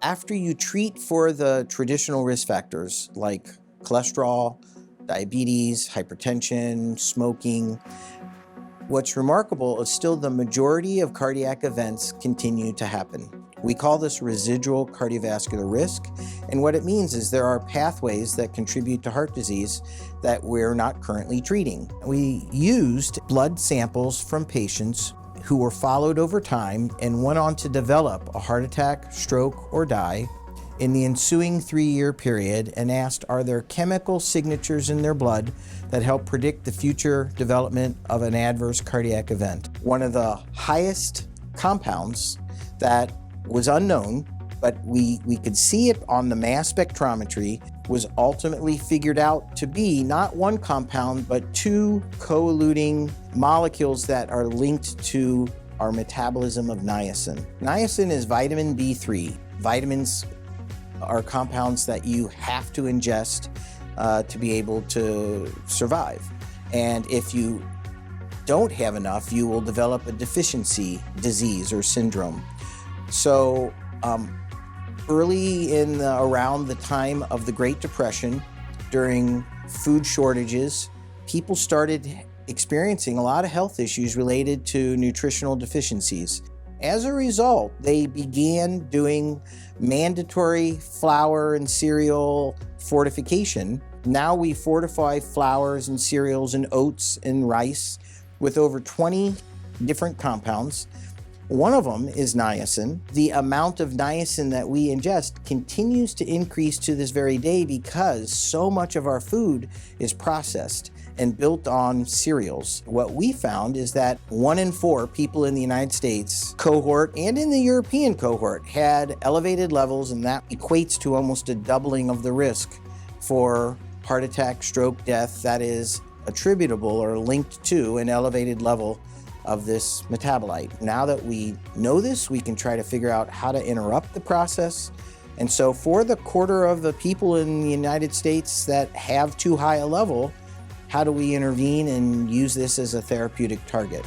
After you treat for the traditional risk factors like cholesterol, diabetes, hypertension, smoking, what's remarkable is still the majority of cardiac events continue to happen. We call this residual cardiovascular risk, and what it means is there are pathways that contribute to heart disease that we're not currently treating. We used blood samples from patients who were followed over time and went on to develop a heart attack, stroke, or die in the ensuing 3-year period, and asked, are there chemical signatures in their blood that help predict the future development of an adverse cardiac event? One of the highest compounds that was unknown, but we could see it on the mass spectrometry, was ultimately figured out to be not one compound, but 2 co-eluting molecules that are linked to our metabolism of niacin. Niacin is vitamin B3. Vitamins are compounds that you have to ingest to be able to survive. And if you don't have enough, you will develop a deficiency disease or syndrome. So early in around the time of the Great Depression, during food shortages, people started experiencing a lot of health issues related to nutritional deficiencies. As a result, they began doing mandatory flour and cereal fortification. Now we fortify flours and cereals and oats and rice with over 20 different compounds. One of them is niacin. The amount of niacin that we ingest continues to increase to this very day because so much of our food is processed and built on cereals. What we found is that 1 in 4 people in the United States cohort and in the European cohort had elevated levels, and that equates to almost a doubling of the risk for heart attack, stroke, death that is attributable or linked to an elevated level of this metabolite. Now that we know this, we can try to figure out how to interrupt the process. And so for the quarter of the people in the United States that have too high a level, how do we intervene and use this as a therapeutic target?